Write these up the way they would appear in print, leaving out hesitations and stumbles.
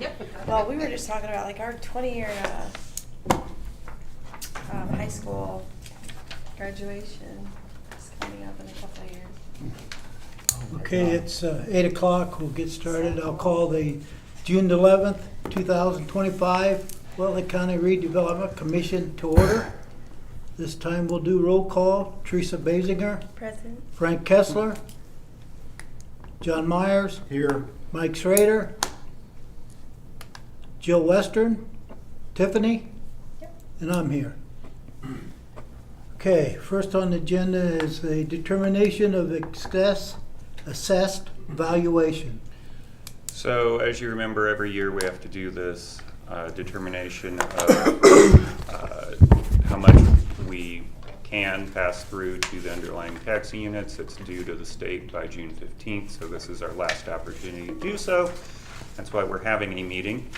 Yep. Well, we were just talking about like our 20-year high school graduation is coming up in a couple of years. Okay, it's 8 o'clock. We'll get started. I'll call the June 11th, 2025 Whately County Redevelopment Commission to order. This time we'll do roll call. Teresa Basinger, Present. Frank Kessler, John Myers, Here. Mike Schrader, Jill Western, Tiffany, and I'm here. Okay, first on the agenda is a determination of assessed valuation. So as you remember, every year we have to do this determination of how much we can pass through to the underlying taxing units. It's due to the state by June 15th, so this is our last opportunity to do so. That's why we're having a meeting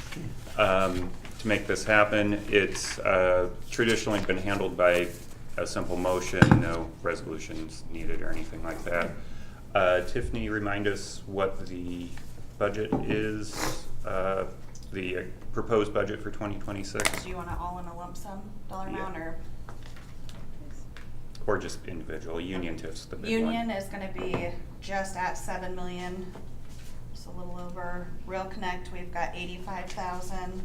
to make this happen. It's traditionally been handled by a simple motion, no resolutions needed or anything like that. Tiffany, remind us what the budget is, the proposed budget for 2026? Do you want it all in a lump sum dollar amount, Or just individual? Union TIF's the big Union one. is gonna be just at 7 million, just a little over. Rail Connect, we've got 85,000.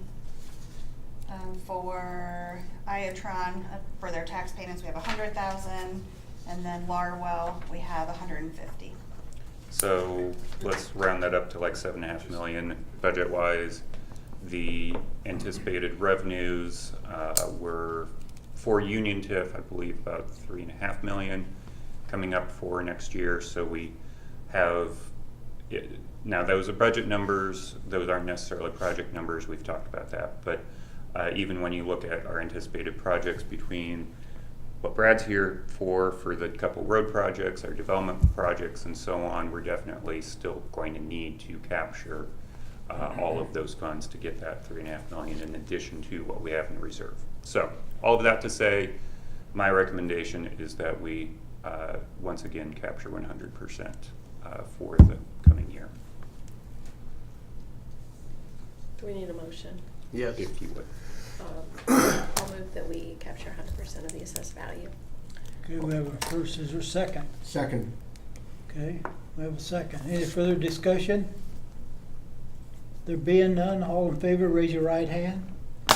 For ADJOURN, for their tax payments, we have 100,000, and then Larwill, we have 150. So let's round that up to like 7.5 million budget-wise. The anticipated revenues were for Union TIF, I believe, about 3.5 million coming up for next year. So we have now those are budget numbers; those aren't necessarily project numbers. We've talked about that, but even when you look at our anticipated projects between what Brad's here for the couple road projects, our development projects, and so on, we're definitely still going to need to capture all of those funds to get that 3.5 million in addition to what we have in reserve. So all of that to say, my recommendation is that we once again capture 100% for the coming year. Do we need a motion? Yes. If you would. I'll move that we capture 100% of the assessed value. Okay, we have a first. Is there a second? Second. Okay, we have a second. Any further discussion? There being none, all in favor, raise your right hand.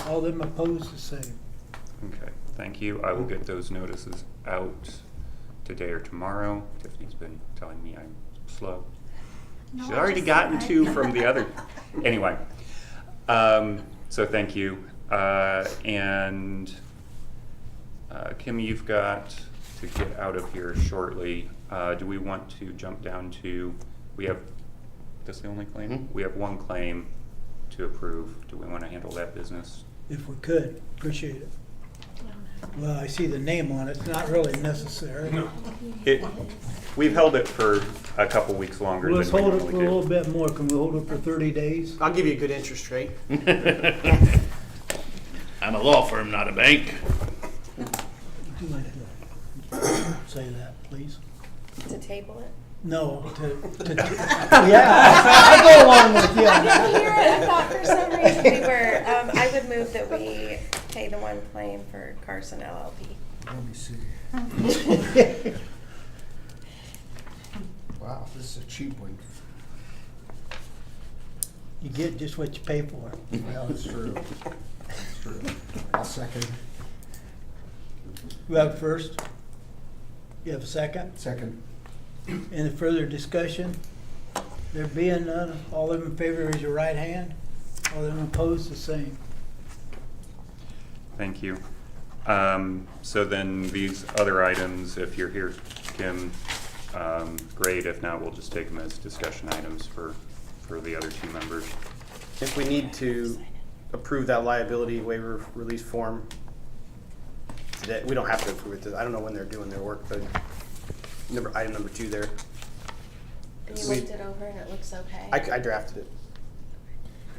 All them opposed, the same. Okay, thank you. I will get those notices out today or tomorrow. Tiffany's been telling me I'm slow. No, She's I already just gotten said. 2 from the other. Anyway, so thank you. And Kim, you've got to get out of here shortly. Do we want to jump down to, we have, this the only claim? Mhm. We have one claim to approve. Do we want to handle that business? If we could, appreciate it. Well, I see the name on it. It's not really necessary. We've held it for a couple weeks longer than we Let's hold it normally for a do. little bit more. Can we hold it for 30 days? I'll give you a good interest rate. I'm a law firm, not a bank. Would you like to say that, please? To table it? No, yeah, I'll go along with you. I didn't hear it. I thought for some reason we were, I would move that we pay the one claim for Carson LLP. Let me see. Wow, this is a cheap one. You get just what you pay for. Well, that's true. That's true. I'll second. You have first? You have a second? Second. Any further discussion? There being none, all them in favor, raise your right hand. All them opposed, the same. Thank you. So then these other items, if you're here, Kim, great. If not, we'll just take them as discussion items for the other 2 members. If we need to approve that liability waiver release form today, we don't have to approve it. I don't know when they're doing their work, but item number 2 there. And you We- looked it over and it looks okay? I drafted it.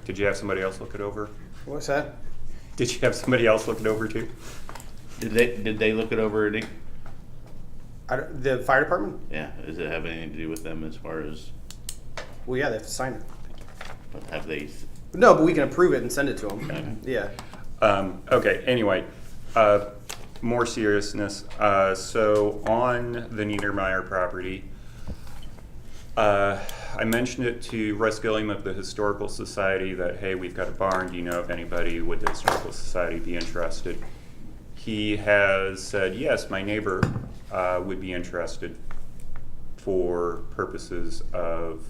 Did you have somebody else look it over? What's that? Did you have somebody else look it over too? Did they look it over, Eddie? The fire department? Yeah, does it have anything to do with them as far as, Well, yeah, they have to sign it. have they No, but we can approve it and send it to them. Yeah. Okay, anyway, more seriousness. So on the Niedermeyer property, I mentioned it to Russ Gilliam of the Historical Society that, hey, we've got a barn. Do you know of anybody? Would the Historical Society be interested? He has said, yes, my neighbor would be interested for purposes of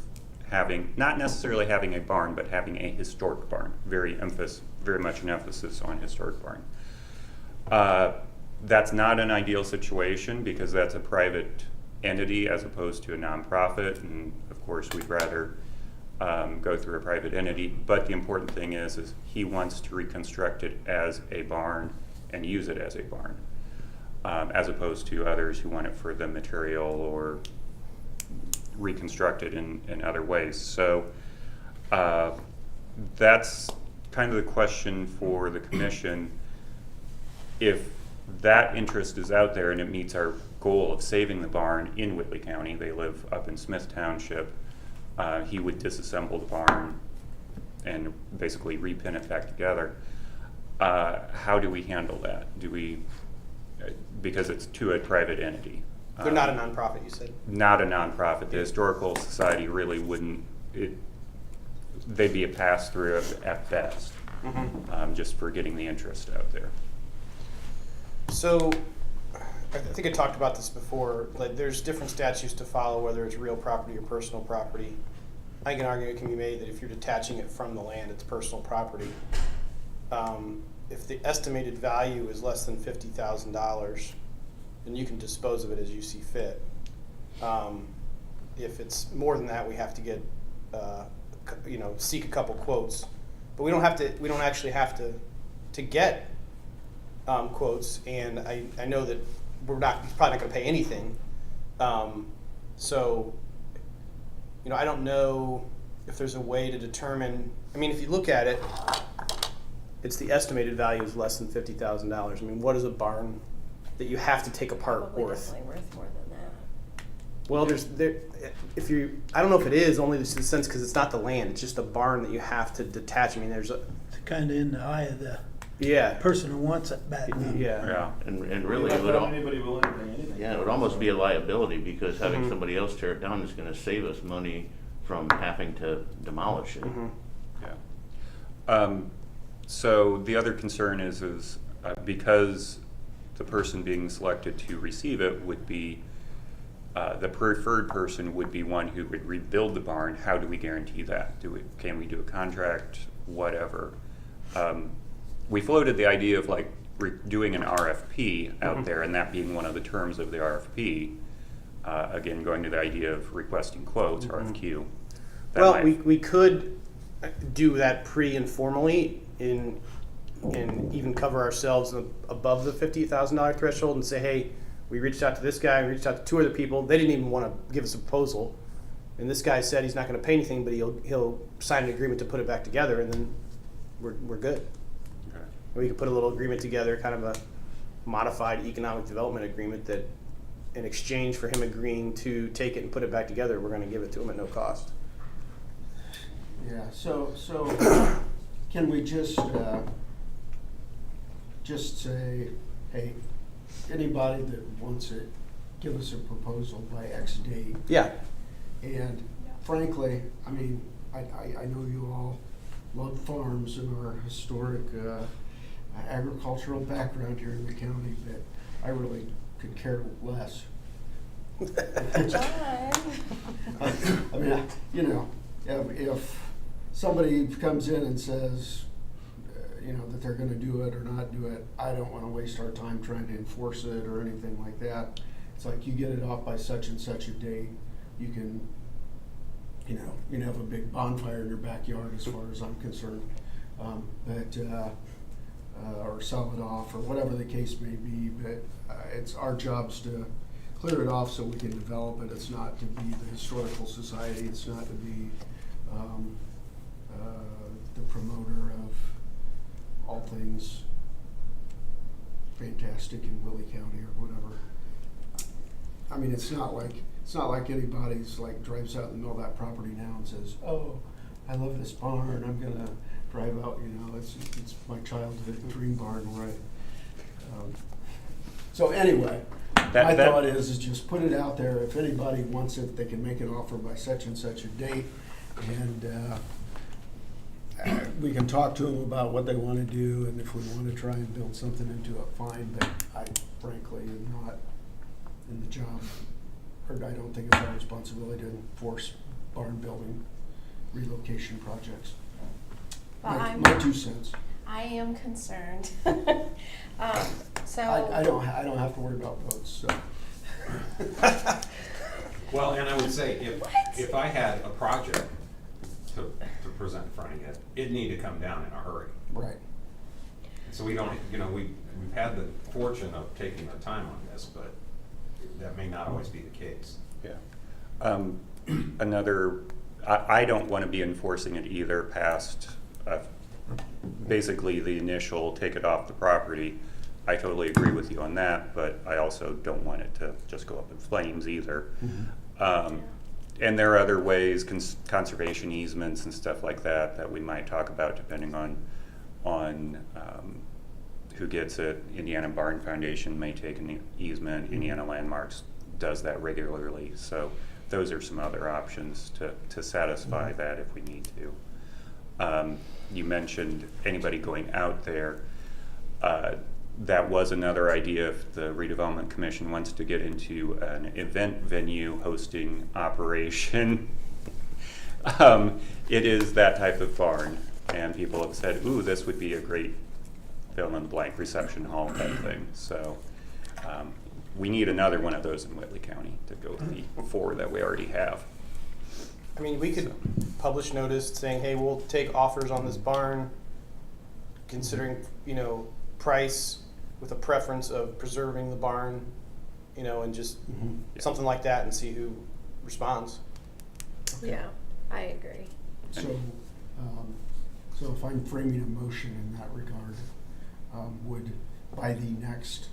having, not necessarily having a barn, but having a historic barn. Very much an emphasis on historic barn. That's not an ideal situation because that's a private entity as opposed to a nonprofit, and of course we'd rather go through a private entity. But the important thing is he wants to reconstruct it as a barn and use it as a barn, as opposed to others who want it for the material or reconstruct it in other ways. So that's kind of the question for the commission. If that interest is out there and it meets our goal of saving the barn in Whitley County, they live up in Smith Township, he would disassemble the barn and basically repin it back together. How do we handle that? Do we, because it's to a private entity. They're not a nonprofit, you said? Not a nonprofit. The Historical Society really wouldn't, they'd be a pass-through at best, just for getting the interest out there. So, I think I talked about this before, like there's different statutes to follow, whether it's real property or personal property. I think an argument can be made that if you're detaching it from the land, it's personal property. If the estimated value is less than $50,000, then you can dispose of it as you see fit. If it's more than that, we have to get, seek a couple quotes. But we don't actually have to get quotes, and I know that he's probably not going to pay anything. So, I don't know if there's a way to determine. I mean, if you look at it, it's the estimated value is less than $50,000. I mean, what is a barn that you have to take apart Probably worth? definitely worth more than that. Well, I don't know if it is, only in the sense because it's not the land, it's just a barn that you have to detach. I mean, there's a, It's kind of in the eye of the yeah, person who wants it back. yeah. And really, it would, anybody willing to pay anything? yeah, it would almost be a liability because having somebody else tear it down is gonna save us money from having to demolish it. Yeah. So the other concern is because the person being selected to receive it would be, the preferred person would be one who would rebuild the barn. How do we guarantee that? Can we do a contract? Whatever. We floated the idea of like doing an RFP out there, and that being one of the terms of the RFP. Again, going to the idea of requesting quotes, RFQ. Well, we could do that pretty informally and even cover ourselves above the $50,000 threshold and say, hey, we reached out to this guy, we reached out to 2 other people. They didn't even want to give us a proposal, and this guy said he's not going to pay anything, but he'll sign an agreement to put it back together, and then we're good. Okay. We could put a little agreement together, kind of a modified economic development agreement that, in exchange for him agreeing to take it and put it back together, we're going to give it to him at no cost. Yeah, so can we just say, hey, anybody that wants it, give us a proposal by X date. Yeah. And frankly, I mean, I know you all love farms and our historic agricultural background here in the county, but I really could care less. I mean, if somebody comes in and says, that they're going to do it or not do it, I don't want to waste our time trying to enforce it or anything like that. It's like you get it off by such and such a date, you can, you can have a big bonfire in your backyard as far as I'm concerned, or sell it off or whatever the case may be. But it's our jobs to clear it off so we can develop it. It's not to be the historical society. It's not to be the promoter of all things fantastic in Willie County or whatever. I mean, it's not like anybody's like drives out in the middle of that property now and says, "Oh, I love this barn, I'm gonna drive out, it's my childhood dream barn where so anyway, my thought is just put it out there. If anybody wants it, they can make an offer by such and such a date. And we can talk to them about what they want to do, and if we want to try and build something into it, fine. But I frankly am not in the job, or I don't think it's our responsibility to enforce barn building relocation projects. Well, My 2 cents. I am concerned. So. I don't have to worry about votes, so. Well, and I would say, if I had a project to present in front of you, it'd need to come down in a hurry. Right. So we don't, we've had the fortune of taking our time on this, but that may not always be the case. Yeah. I don't want to be enforcing it either past basically the initial take it off the property. I totally agree with you on that, but I also don't want it to just go up in flames either. Mm-hmm. And there are other ways, conservation easements and stuff like that we might talk about depending on who gets it. Indiana Barn Foundation may take an easement. Mm-hmm. Indiana Landmarks does that regularly. So those are some other options to satisfy Mm-hmm. that if we need to. You mentioned anybody going out there. That was another idea if the Redevelopment Commission wants to get into an event venue hosting operation. It is that type of barn, and people have said, ooh, this would be a great fill in the blank reception hall type thing. So we need another one of those in Whitley County to go with the 4 that we already have. I mean, we could publish notice saying, hey, we'll take offers on this barn, considering, price with a preference of preserving the barn, and just something like that, and see who responds. Yeah, I agree. So, so if I'm framing a motion in that regard, would by the next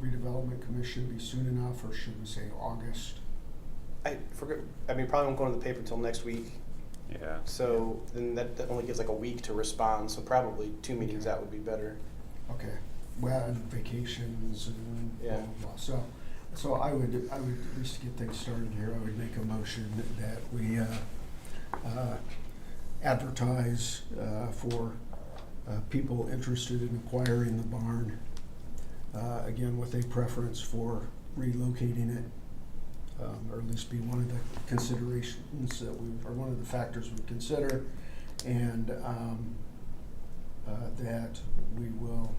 redevelopment commission be soon enough, or should we say August? Probably won't go into the paper till next week. Yeah. So then that only gives like a week to respond. So probably 2 meetings out would be better. Okay. Well, and vacations and Yeah. blah, blah, blah. So I would at least get things started here. I would make a motion that we advertise for people interested in acquiring the barn. Again, with a preference for relocating it, or at least be one of the considerations that or one of the factors we consider, and that we will.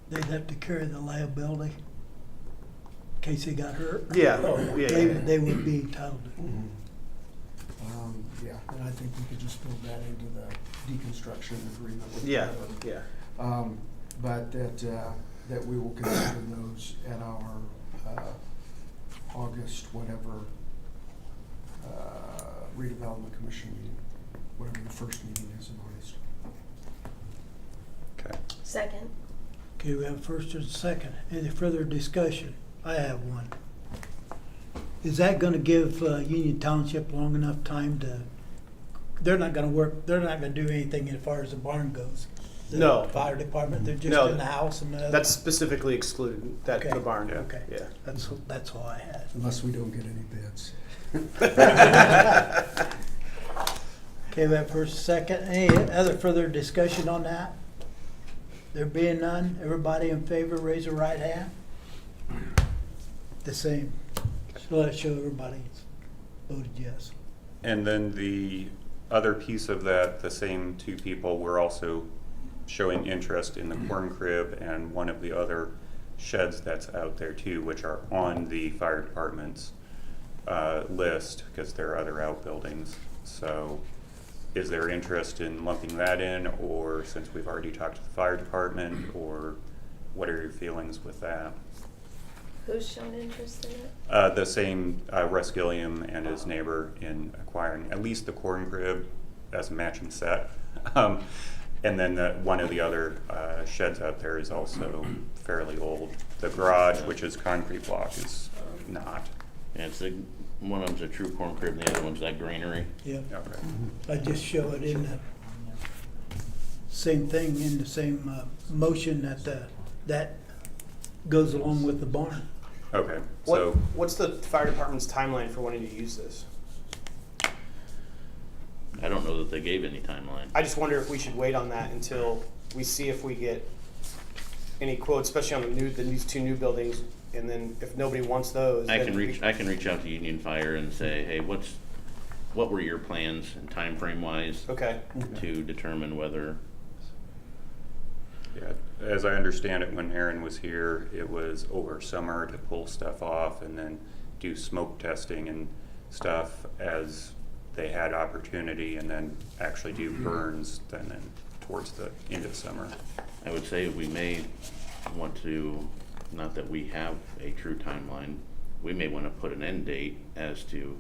They'd have to carry the liability in case they got hurt. Yeah. They would be entitled to. Mm-hmm. Yeah, and I think we could just build that into the deconstruction agreement. With Yeah. Waiver. Yeah. But that we will consider those at our August whatever redevelopment commission meeting, whatever the first meeting is in August. Okay. Second. Okay, we have first and second. Any further discussion? I have one. Is that gonna give Union Township long enough time to, they're not gonna do anything as far as the barn goes? The No. Fire department, they're just No. in the house and the other? That's specifically excluded, Okay. the barn. Yeah. Okay, Yeah. that's all I had. Unless we don't get any bids. Okay, we have first, second. Any other further discussion on that? There being none, everybody in favor, raise your right hand. The same. So let's show everybody's voted yes. And then the other piece of that, the same 2 people were also showing interest in the corn crib and one of the other sheds that's out there too, which are on the fire department's list because there are other outbuildings. So is there interest in lumping that in, or since we've already talked to the fire department, or what are your feelings with that? Who's shown interest in it? The same Russ Gilliam and his neighbor in acquiring at least the corn crib as a matching set. And then one of the other sheds out there is also fairly old. The garage, which is concrete block, is not. And it's one of them's a true corn crib, and the other one's that granary. Yeah, Okay. I just show it in the same thing, in the same motion that goes along with the barn. Okay, so, What's the fire department's timeline for wanting to use this? I don't know that they gave any timeline. I just wonder if we should wait on that until we see if we get any quotes, especially on these two new buildings, and then if nobody wants those, I then can reach out to Union Fire and say, hey, what were your plans and time frame wise Okay. to determine whether, yeah, as I understand it, when Aaron was here, it was over summer to pull stuff off and then do smoke testing and stuff as they had opportunity, and then actually do burns then towards the end of summer. I would say we may want to, not that we have a true timeline, we may want to put an end date as to,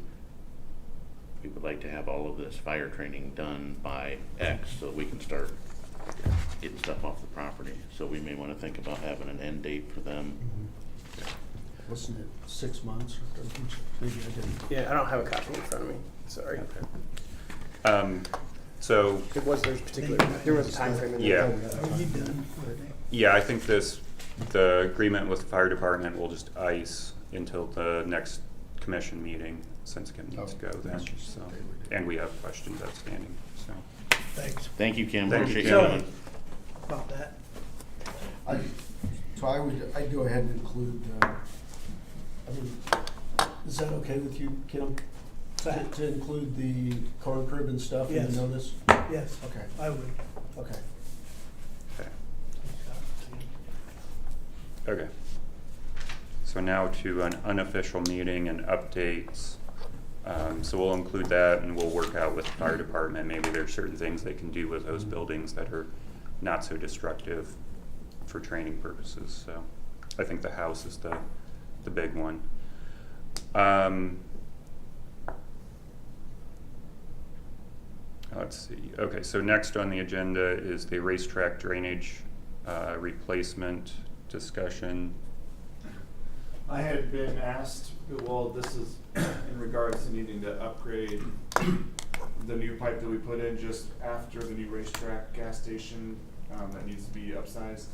we would like to have all of this fire training done by X so we can start getting stuff off the property. So we may want to think about having an end date for them. Wasn't it 6 months or maybe I didn't. Yeah, I don't have a copy in front of me. Sorry. So, There was a time frame in there. yeah. Are you done? Yeah, I think the agreement with the fire department will just ice until the next commission meeting, since Kim needs to go then, so. And we have questions outstanding, so. Thanks Thank you, Kim. Thank you, Appreciate Kim. you coming. about that. I'd go ahead and include, is that okay with you, Kim? To include the corn crib and stuff in Yes. the notice? Yes, Okay, I would. okay. Okay. Okay. So now to an unofficial meeting and updates. So we'll include that, and we'll work out with the fire department. Maybe there's certain things they can do with those buildings that are not so destructive for training purposes. So I think the house is the big one. Let's see. Okay, so next on the agenda is the racetrack drainage replacement discussion. I had been asked, well, this is in regards to needing to upgrade the new pipe that we put in just after the new racetrack gas station that needs to be upsized.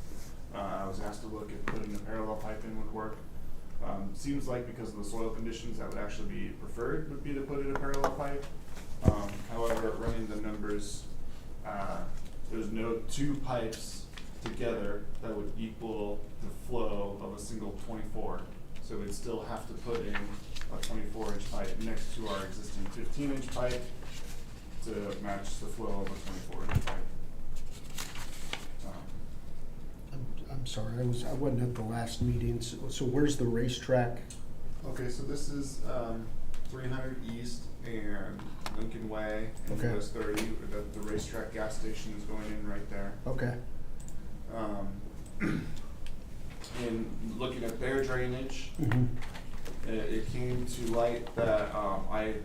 I was asked to look at putting a parallel pipe in would work. Seems like because of the soil conditions that would actually be preferred would be to put in a parallel pipe. However, running the numbers, there's no two pipes together that would equal the flow of a single 24. So we'd still have to put in a 24-inch pipe next to our existing 15-inch pipe to match the flow of a 24-inch pipe. I'm sorry, I wasn't at the last meeting, so where's the racetrack? Okay, so this is 300 East and Lincoln Way and Okay. US 30. The racetrack gas station is going in right there. Okay, In looking at their drainage, mhm, it came to light that I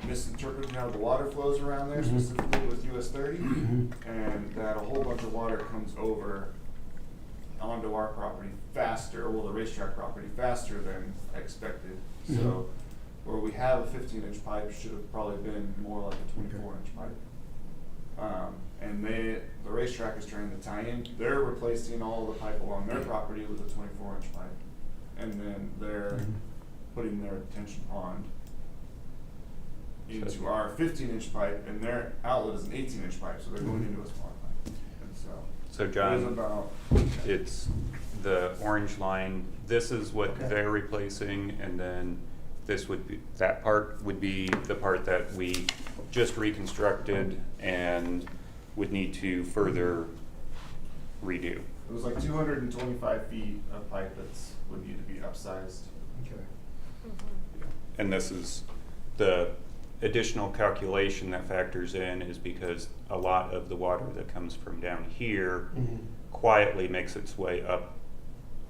misinterpreted how the water flows around there, Mhm. specifically with US 30, mhm, and that a whole bunch of water comes over onto our property faster, well, the racetrack property faster than expected. Mhm. So where we have a 15-inch pipe should have probably been more like a 24-inch pipe. And the racetrack is trying to tie in, they're replacing all the pipe along their property with a 24-inch pipe. And then they're Mhm. putting their detention pond into our 15-inch pipe, and their outlet is an 18-inch pipe, so they're going into a smaller pipe. And so, So there's John, about, it's the orange line, this is what Okay. they're replacing, and then this would be, that part would be the part that we just reconstructed and would need to further redo. it was like 225 feet of pipe that's would need to be upsized. okay. And this is, the additional calculation that factors in is because a lot of the water that comes from down here Mhm. quietly makes its way up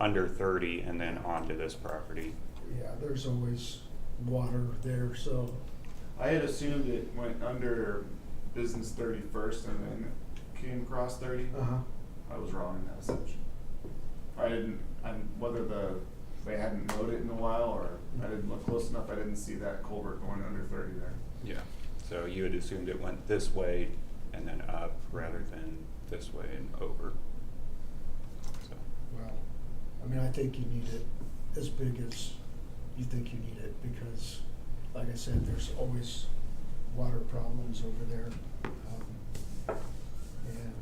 under 30 and then onto this property. Yeah, there's always water there, so, I had assumed it went under business 30 first and then came across 30. uh-huh, I was wrong in that assumption. I didn't, whether the they hadn't mowed it in a while, or I didn't look close enough, I didn't see that culvert going under 30 there. Yeah, so you had assumed it went this way and then up rather than this way and over. So, Well, I mean, I think you need it as big as you think you need it, because, like I said, there's always water problems over there. And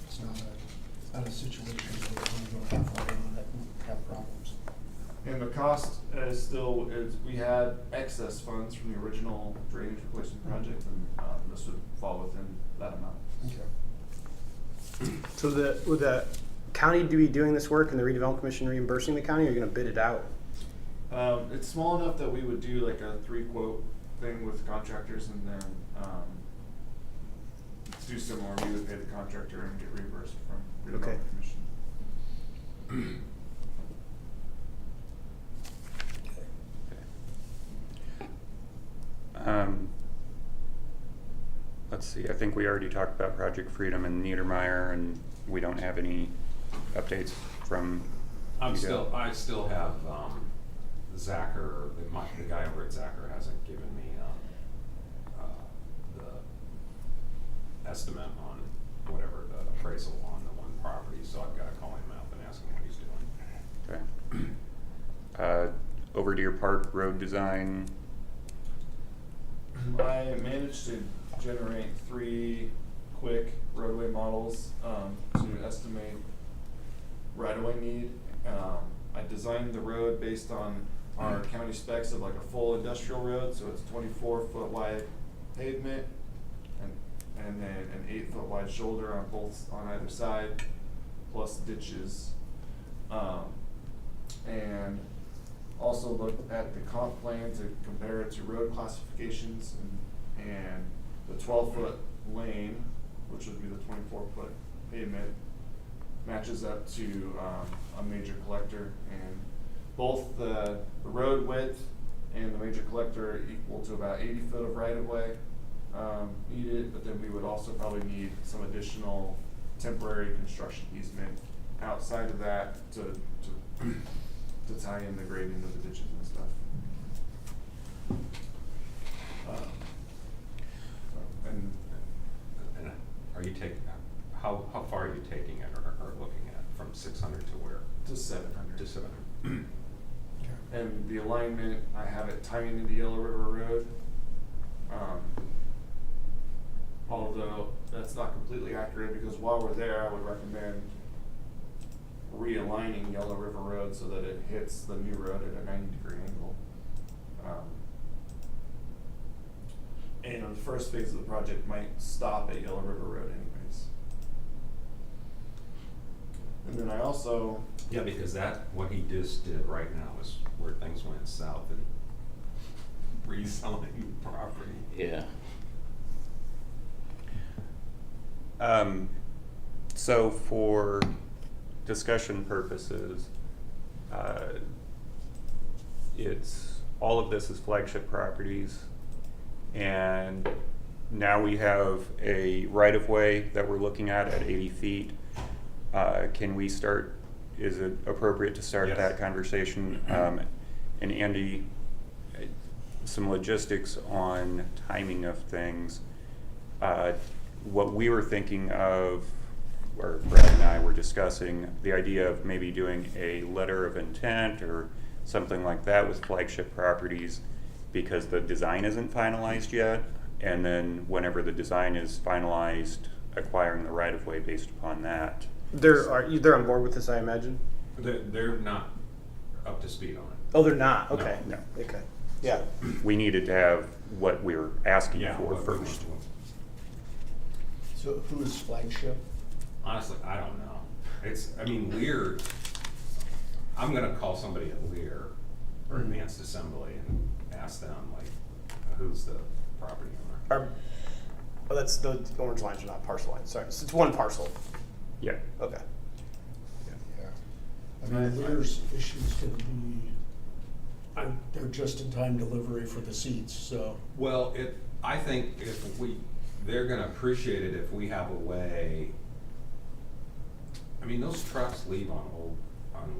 it's not a situation where you're gonna go halfway on it and have problems. And the cost is still, we had excess funds from the original drainage replacement project, and this would fall within that amount. Okay. So would the county be doing this work and the redevelopment commission reimbursing the county, or are you gonna bid it out? It's small enough that we would do like a 3-quote thing with contractors, and then do similar. We would pay the contractor and get reimbursed from Redevelopment Okay. Commission. Let's see, I think we already talked about Project Freedom and Niedermeyer, and we don't have any updates from you guys. I still have, Zacher, the guy over at Zacher hasn't given me, the estimate on whatever the appraisal on the one property, so I've gotta call him up and ask him what he's doing. Okay. Overdeer Park road design. I managed to generate 3 quick roadway models to estimate right-of-way need. I designed the road based on our county specs of like a full industrial road, so it's 24-foot wide pavement and then an 8-foot wide shoulder on either side, plus ditches. And also looked at the comp plan to compare it to road classifications, and the 12-foot lane, which would be the 24-foot pavement, matches up to a major collector, and both the road width and the major collector equal to about 80 foot of right-of-way needed, but then we would also probably need some additional temporary construction easement outside of that to tie in the grading of the ditches and stuff. And are you taking, how far are you taking it or looking at, from 600 to where? To 700. To 700. And the alignment, I have it tying into Yellow River Road. Although that's not completely accurate, because while we're there, I would recommend realigning Yellow River Road so that it hits the new road at a 90-degree angle. And the first phase of the project might stop at Yellow River Road anyways. And then I also... Yeah, because what he just did right now is where things went south and reselling property. Yeah. So for discussion purposes, all of this is flagship properties, and now we have a right-of-way that we're looking at 80 feet. Can we start, is it appropriate to start Yes. that conversation? And Andy, some logistics on timing of things. What we were thinking of, or Brent and I were discussing, the idea of maybe doing a letter of intent or something like that with flagship properties, because the design isn't finalized yet, and then whenever the design is finalized, acquiring the right-of-way based upon that. They're on board with this, I imagine? They're not up to speed on it. Oh, they're not? Okay. No. Okay. Yeah. We needed to have what we were asking for what we first. want. So who is flagship? Honestly, I don't know. Lear, I'm gonna call somebody at Lear or Advanced Assembly and ask them, like, who's the property owner? That's the orange lines are not parcel lines. Sorry, it's one parcel. Yeah. Okay. Yeah. I mean, Lear's issue's gonna be, they're just-in-time delivery for the seats, so. Well, I think they're gonna appreciate it if we have a way. I mean, those trucks leave on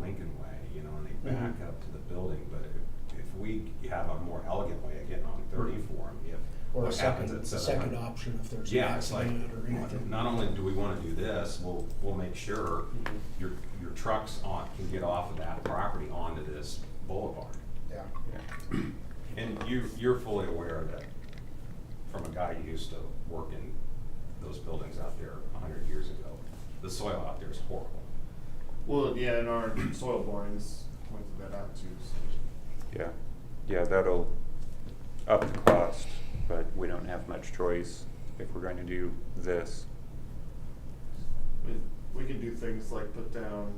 Lincoln Way, you know, and they back up to the building, but if we have a more elegant way of getting on 30 for them, if Or a what happens second, at second 700. option if there's an Yeah, it's like, accident or anything. not only do we wanna do this, we'll make sure your trucks can get off of that property onto this boulevard. Yeah. Yeah. And you're fully aware that, from a guy who used to work in those buildings out there 100 years ago, the soil out there is horrible. Well, yeah, and our soil borings pointed that out too, so. Yeah, that'll up the cost, but we don't have much choice if we're going to do this. We could do things like put down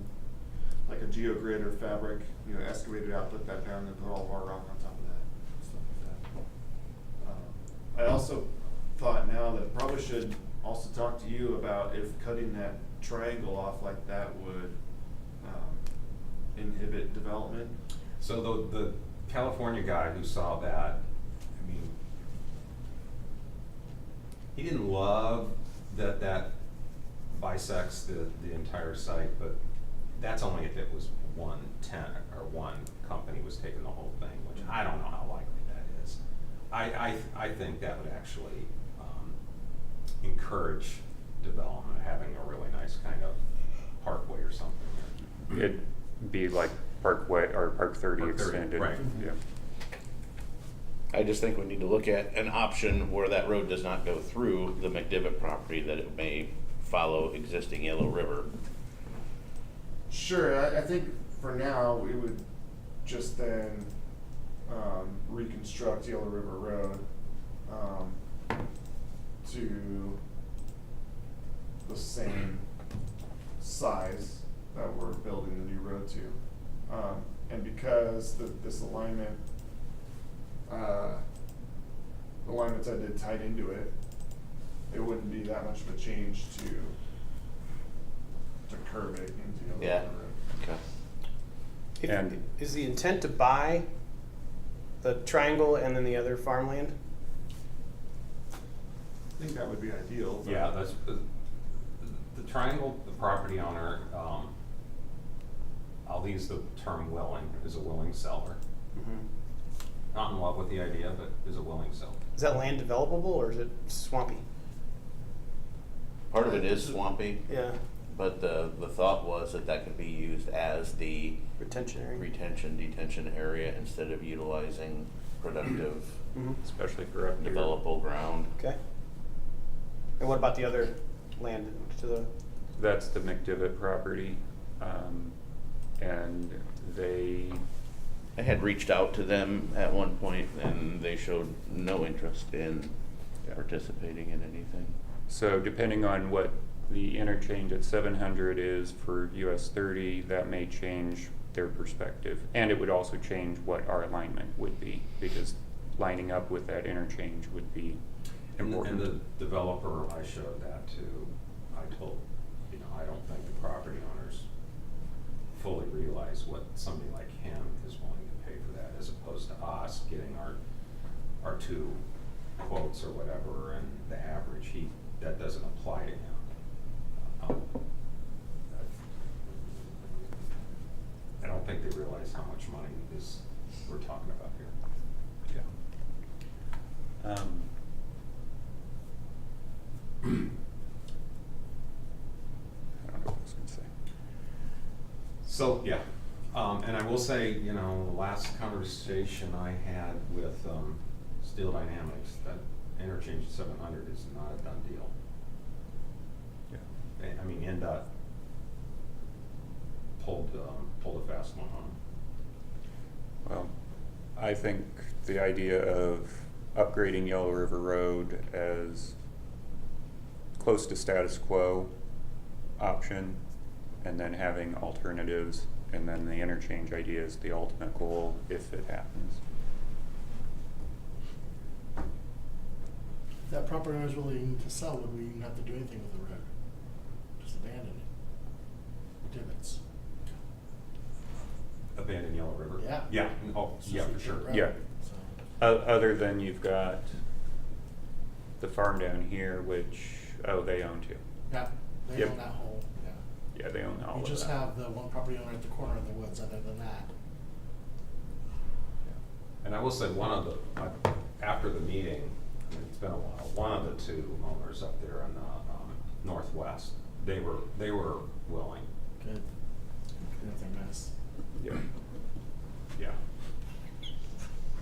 like a geogrid or fabric, you know, excavate it out, put that down, and put all of our rock on top of that, stuff like that. I also thought now that probably should also talk to you about if cutting that triangle off like that would inhibit development. So the California guy who saw that, I mean, he didn't love that bisects the entire site, but that's only if it was one tenant or one company was taking the whole thing, which I don't know how likely that is. I think that would actually encourage development, having a really nice kind of parkway or something there. It'd be like Parkway or Park 30 Park 30, extended. right. Yeah. I just think we need to look at an option where that road does not go through the McDivitt property, that it may follow existing Yellow River. Sure, I think for now, we would just then reconstruct Yellow River Road to the same size that we're building the new road to. And because this alignment, the alignments I did tied into it, it wouldn't be that much of a change to curve it into Yellow Yeah. River Road. Okay. And- Is the intent to buy the triangle and then the other farmland? I think that would be ideal. but- Yeah, that's, the triangle, the property owner, I'll use the term willing, is a willing seller. Not in love with the idea, but is a willing seller. Is that land developable or is it swampy? Part of it is swampy, Yeah, but the thought was that that could be used as the retention area. detention area instead of utilizing productive, Especially for up here. developable ground. Okay. And what about the other land to the, That's the McDivitt property, and I had reached out to them at one point and they showed no interest in participating in anything. so depending on what the interchange at 700 is for US 30, that may change their perspective. And it would also change what our alignment would be, because lining up with that interchange would be important. And the developer, I showed that to, I told, you know, I don't think the property owners fully realize what somebody like him is willing to pay for that, as opposed to us getting our two quotes or whatever, and the average, that doesn't apply to him. I don't think they realize how much money we're talking about here. Yeah. I don't know what I was gonna say. So, yeah, and I will say, you know, the last conversation I had with Steel Dynamics, that interchange at 700 is not a done deal. Yeah. I mean, NDOT pulled a fast one on them. Well, I think the idea of upgrading Yellow River Road as close to status quo option, and then having alternatives, and then the interchange idea is the ultimate goal if it happens. If that property owner is willing to sell, would we even have to do anything with the road? Just abandon it? Divots. Abandon Yellow River? Yeah. Yeah, oh, It's yeah, just for a sure. road, Yeah. so. Other than you've got the farm down here, which, they own too. Yeah, they Yep. own that whole, yeah. Yeah, Yeah, they own all You of just that. have the one property owner at the corner of the woods, other than that. And I will say, after the meeting, I mean, it's been a while, one of the two owners up there in the northwest, they were willing. Good. Good if they're nice. Yeah. Yeah.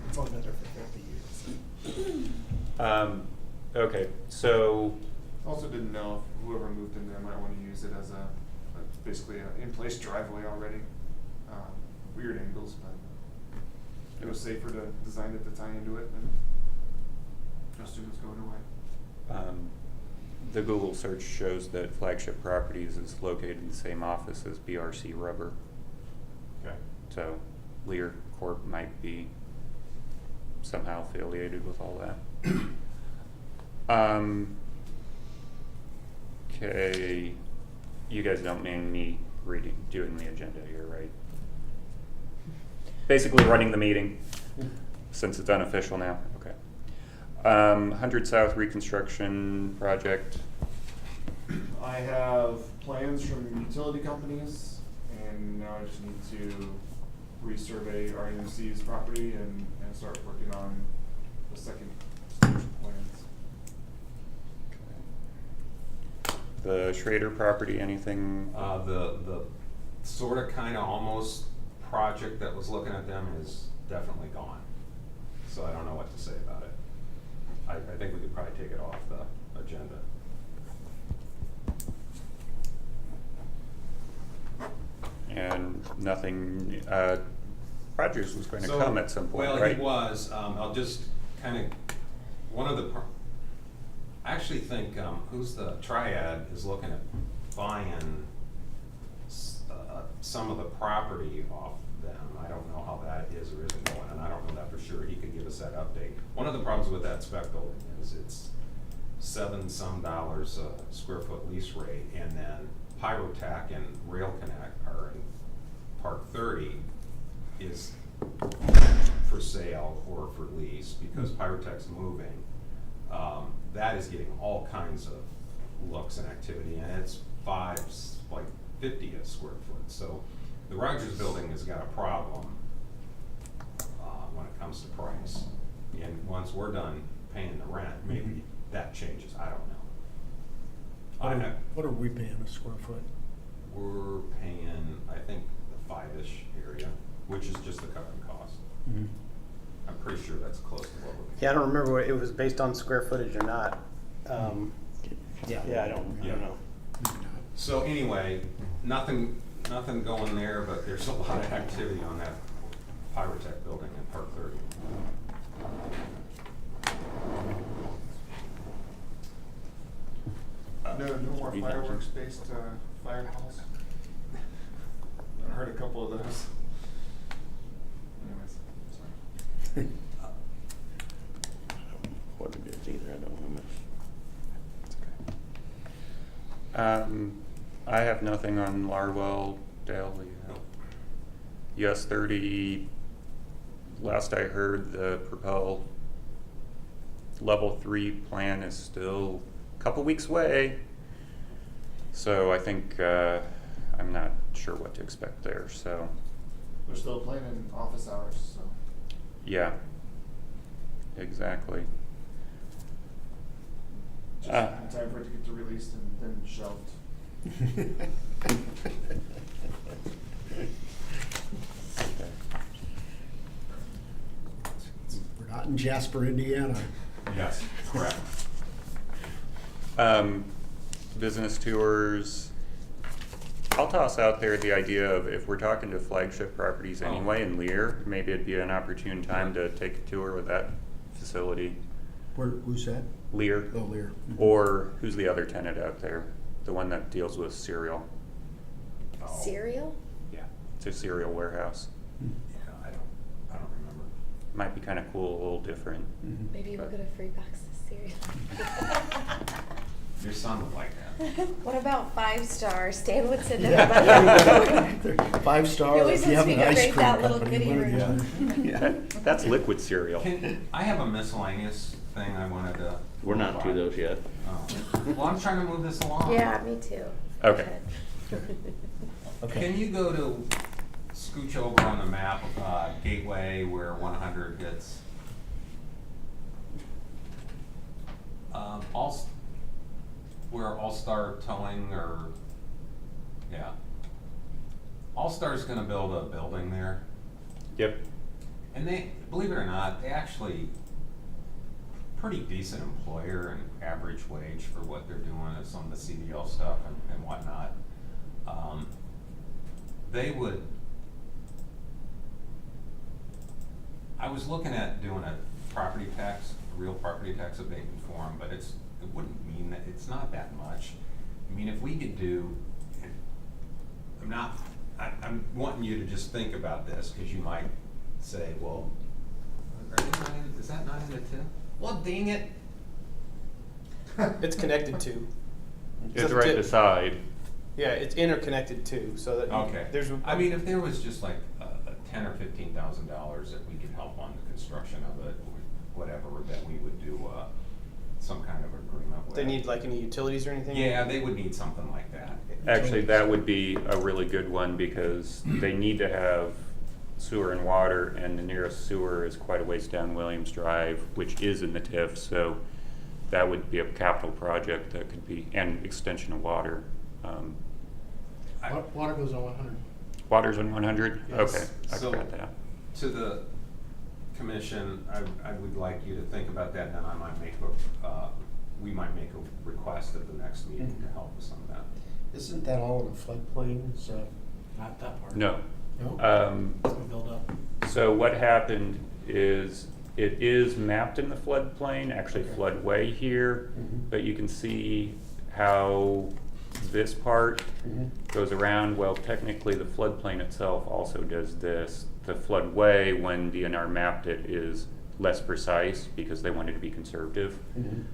It's only been there for 50 years. Okay, so, Also didn't know if whoever moved in there might wanna use it as basically a in-place driveway already. Weird angles, but it was safer to design it to tie into it than assume it's going away. the Google search shows that Flagship Properties is located in the same office as BRC Rubber. Okay. So Lear Corp might be somehow affiliated with all that. Okay, you guys don't mind me doing the agenda here, right? Basically running the meeting, since it's unofficial now, okay. 100 South reconstruction project. I have plans from utility companies, and now I just need to resurvey RMC's property and start working on the second stage of plans. The Schrader property, anything? The sort of kind of almost project that was looking at them is definitely gone. So I don't know what to say about it. I think we could probably take it off the agenda. And nothing, Rogers was going to So, come at some point, well, right? he was, I'll just kind of, I actually think, who's the Triad is looking at buying some of the property off them. I don't know how that is or isn't going, and I don't know that for sure. He could give us that update. One of the problems with that spec building is it's $7-some a square foot lease rate, and then Pyrotech and Rail Connect are in Park 30 is for sale or for lease because Pyrotech's moving. That is getting all kinds of looks and activity, and it's like 50 a square foot. So the Rogers building has got a problem when it comes to price. And once we're done paying the rent, maybe that changes. I don't know. What are we paying a square foot? We're paying, I think, the 5-ish area, which is just the covering cost. Mm-hmm. I'm pretty sure that's close to what we're paying. Yeah, I don't remember what it was based on square footage or not. Yeah, I don't know. So anyway, nothing going there, but there's a lot of activity on that Pyrotech building in Park 30. No more fireworks-based fire halls. I heard a couple of those. Anyways, sorry. What it is either, I don't want to miss. I have nothing on Larwill, Dale. US 30, last I heard, the Propel level 3 plan is still a couple weeks away. So I think, I'm not sure what to expect there, so. They're still playing in office hours, so. Yeah, exactly. Just in time for it to get released and then shelved. We're not in Jasper, Indiana. Yes, correct. Business tours. I'll toss out there the idea of if we're talking to Flagship Properties anyway in Lear, maybe it'd be an opportune time to take a tour with that facility. Who's that? Lear. Oh, Lear. Or who's the other tenant out there? The one that deals with cereal. Oh, Cereal? Yeah, it's a cereal warehouse. Yeah, I don't remember. Might be kind of cool, a little different. Mhm. Maybe we'll get a free box of cereal. Your son would like that. What about 5-star? Stan would send Yeah. everybody. 5-star, He always if you have wants an me to ice rate cream that little company, goodie one or the room. other. That's liquid cereal. I have a miscellaneous thing I wanted to. We're not to those yet. Oh. Well, I'm trying to move this along. Yeah, me too. Okay. Good. Can you go to, scooch over on the map, Gateway where 100 gets, where All-Star Towing or, yeah. All-Star's gonna build a building there. Yep. And they, believe it or not, they actually, pretty decent employer and average wage for what they're doing and some of the CDL stuff and whatnot. They would, I was looking at doing a property tax, real property tax abatement for them, but it wouldn't mean that, it's not that much. I mean, if we could do, I'm wanting you to just think about this, cause you might say, well, are they not in, is that not in it too? Well, dang it. It's connected to. It's So right di- beside. Yeah, it's interconnected too, so that. Okay. There's. I mean, if there was just like $10,000 or $15,000 that we could help on the construction of it, whatever, that we would do some kind of agreement with. They need like any utilities or anything? Yeah, they would need something like that. Actually, that would be a really good one because they need to have sewer and water, and the nearest sewer is quite a ways down Williams Drive, which is in the TIF, so that would be a capital project that could be, and extension of water. Water goes on 100. Water's on 100? Yes. Okay, I So- forgot that. To the commission, I would like you to think about that, and then I might make we might make a request at the next meeting to help with some of that. Isn't that all in a floodplain? Is that? Not that part. No. No? It's gonna build up. So what happened is, it is mapped in the floodplain, actually Okay. floodway here, Mhm. but you can see how this part Mhm. goes around. Well, technically, the floodplain itself also does this. The floodway, when DNR mapped it, is less precise because they wanted to be conservative. Mhm.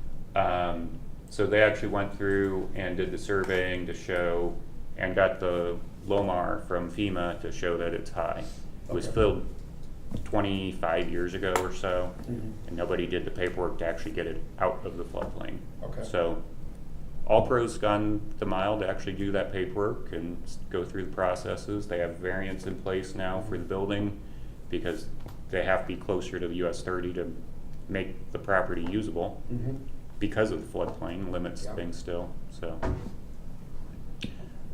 So they actually went through and did the surveying to show, and got the LOMAR from FEMA to show that it's high. It was Okay. filled 25 years ago or so, Mhm. and nobody did the paperwork to actually get it out of the floodplain. Okay. So All Pro's gone the mile to actually do that paperwork and go through the processes. They have variants in place now for the building because they have to be closer to the US 30 to make the property usable Mhm. because of the floodplain limits Yeah. things still, so.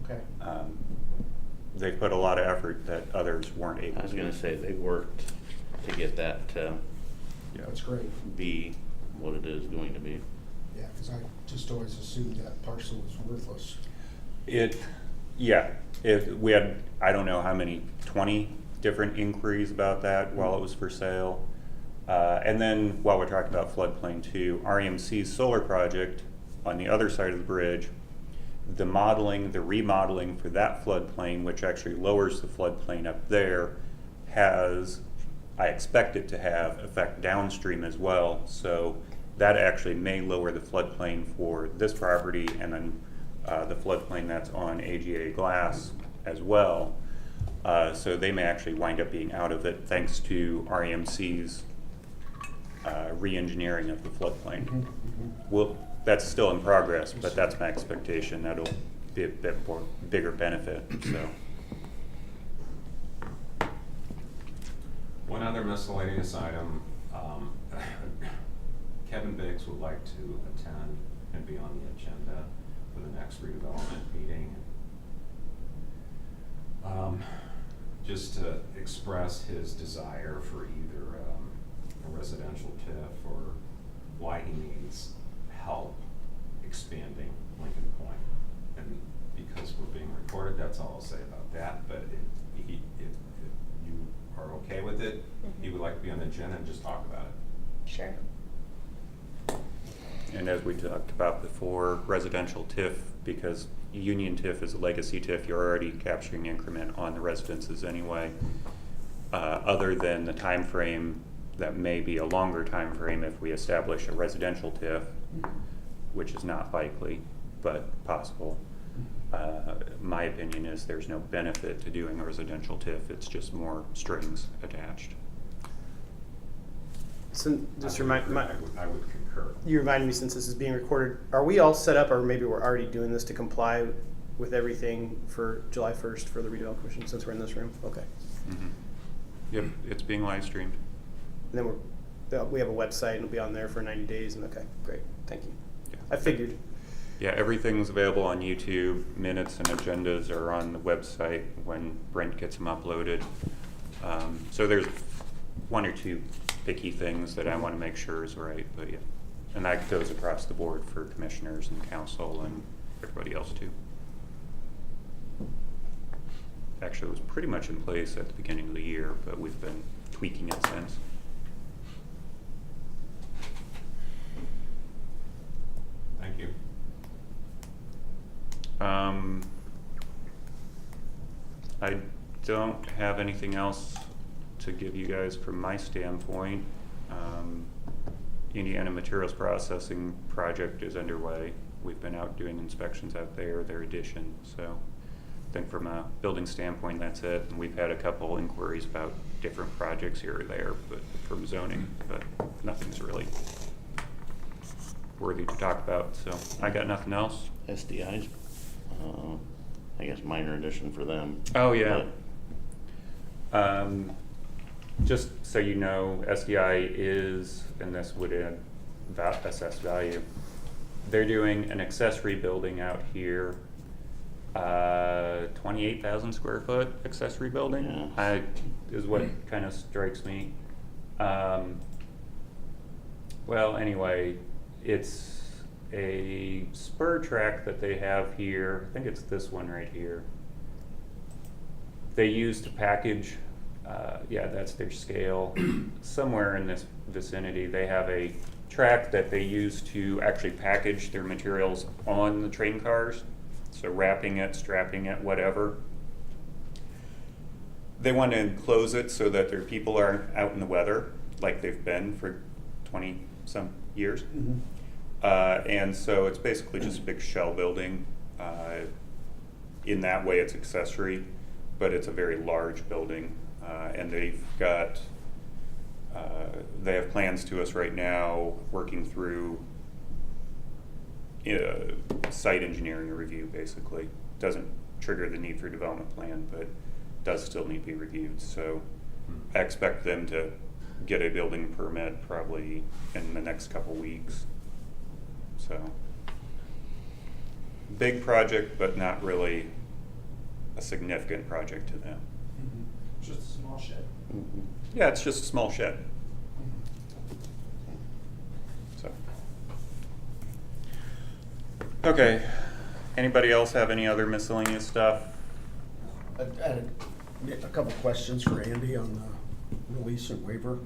Okay. They put a lot of effort that others weren't able to. I was gonna say, they worked to get that to That's great. be what it is going to be. Yeah, because I just always assumed that parcel was worthless. We had, I don't know how many, 20 different inquiries about that while it was for sale. And then while we're talking about floodplain too, REMC's solar project on the other side of the bridge, the remodeling for that floodplain, which actually lowers the floodplain up there, has, I expect it to have effect downstream as well. So that actually may lower the floodplain for this property and then the floodplain that's on AGA Glass as well. So they may actually wind up being out of it thanks to REMC's re-engineering of the floodplain. Mhm. Well, that's still in progress, but that's my expectation. That'll be a bit more bigger benefit, so. One other miscellaneous item, Kevin Biggs would like to attend and be on the agenda for the next redevelopment meeting. Just to express his desire for either a residential TIF or why he needs help expanding Lincoln Point. And because we're being recorded, that's all I'll say about that, but if you are okay with it, he would like to be on the agenda and just talk about it. Sure. And as we talked about before, residential TIF, because Union TIF is a legacy TIF, you're already capturing increment on the residences anyway. Other than the time frame, that may be a longer time frame if we establish a residential TIF, which is not likely, but possible. My opinion is there's no benefit to doing a residential TIF, it's just more strings attached. So just remind, I would concur. you reminded me, since this is being recorded, are we all set up, or maybe we're already doing this to comply with everything for July 1st for the redevelopment commission, since we're in this room? Okay. Mhm. Yep, it's being live streamed. And then we have a website, and it'll be on there for 90 days, and okay, great, thank you. Yeah. I figured. Yeah, everything's available on YouTube. Minutes and agendas are on the website when Brent gets them uploaded. So there's one or two picky things that I want to make sure is right, but yeah. And that goes across the board for commissioners and council and everybody else too. Actually, it was pretty much in place at the beginning of the year, but we've been tweaking it since. Thank you. I don't have anything else to give you guys from my standpoint. Indiana Materials Processing project is underway. We've been out doing inspections out there, their addition. So I think from a building standpoint, that's it. And we've had a couple inquiries about different projects here or there, but from zoning, but nothing's really worthy to talk about. So I got nothing else. SDI's, I guess minor addition for them. Oh, yeah. But Just so you know, SDI is, and this would add assessed value, they're doing an accessory building out here, 28,000 square foot accessory building, is what kind of strikes me. Well, anyway, it's a spur track that they have here. I think it's this one right here. They use to package, yeah, that's their scale. Somewhere in this vicinity, they have a track that they use to actually package their materials on the train cars. So wrapping it, strapping it, whatever. They want to enclose it so that their people aren't out in the weather like they've been for 20-some years. Mhm. And so it's basically just a big shell building. In that way, it's accessory, but it's a very large building. And they've got, they have plans to us right now working through site engineering review, basically. Doesn't trigger the need for a development plan, but does still need to be reviewed. So I expect them to get a building permit probably in the next couple weeks. So big project, but not really a significant project to them. Just a small shed. Yeah, it's just a small shed. So. Okay, anybody else have any other miscellaneous stuff? I had a couple questions for Andy on the release and waiver.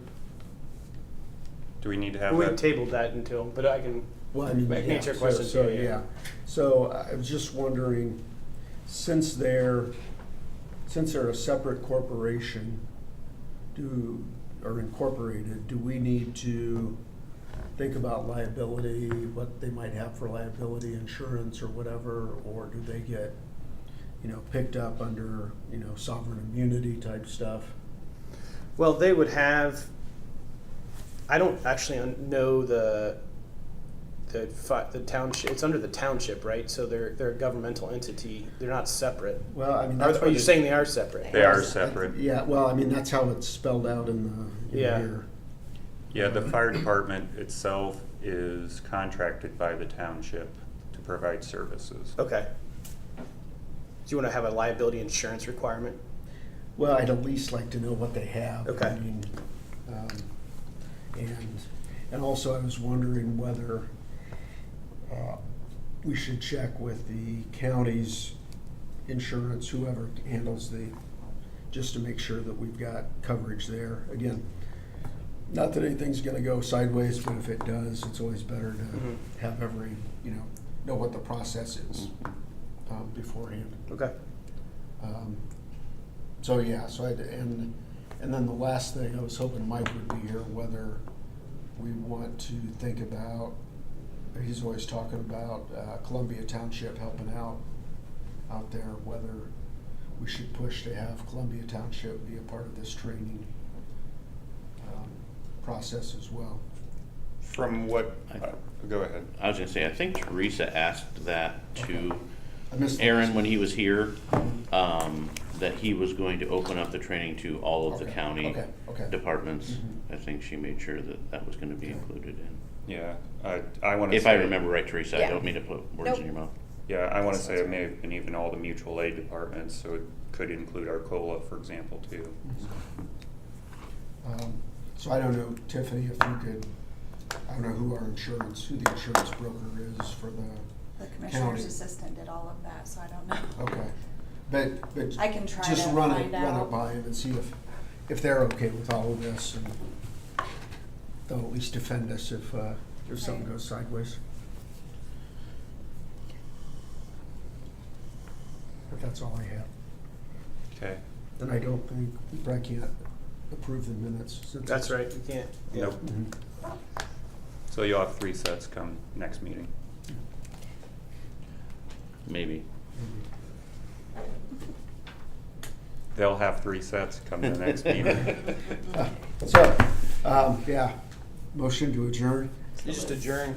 Do we need to have We that? tabled that until, but I can Well, I mean, make yeah, answer so- questions. So, too, yeah. So I was just wondering, since they're a separate corporation, or incorporated, do we need to think about liability, what they might have for liability insurance or whatever, or do they get, picked up under, sovereign immunity type stuff? Well, they would have, I don't actually know the township, it's under the township, right? So they're a governmental entity, they're not separate. Well, I mean, Are that's what you saying they are separate? They are separate. Yeah, well, I mean, that's how it's spelled out in the Yeah. here. Yeah, the fire department itself is contracted by the township to provide services. Okay. Do you want to have a liability insurance requirement? Well, I'd at least like to know what they have. Okay. I mean, and also I was wondering whether we should check with the county's insurance, whoever handles just to make sure that we've got coverage there. Again, not that anything's gonna go sideways, but if it does, it's always better to have know what the process is beforehand. Okay. So yeah, and then the last thing, I was hoping Mike would be here, whether we want to think about, he's always talking about Columbia Township helping out there, whether we should push to have Columbia Township be a part of this training process as well. From what, go ahead. I was gonna say, I think Teresa asked that to I missed the Aaron, last when he was here, that he was going to open up the training to all of the Okay, county okay. departments. Mhm. I think she made sure that that was gonna be Okay. included in. Yeah, I wanna say. If I remember right, Teresa, I Yeah. don't mean to put words in your mouth. Yeah, I wanna say it may have been even all the mutual aid departments, so it could include our COLA, for example, too. So I don't know, Tiffany, if you could, I don't know who the insurance broker is for the The commissioner's county. assistant did all of that, so I don't know. Okay, but I can try just to run find it out. by him and see if they're okay with all of this, and they'll at least defend us if something Right. goes sideways. But that's all I have. Okay. And I don't think, I can't approve the minutes since. That's it's- right, you can't. Yeah. Nope. Mhm. So you'll have 3 sets come next meeting. Maybe. They'll have 3 sets come to the next meeting. So, yeah, motion to adjourn. You just adjourn.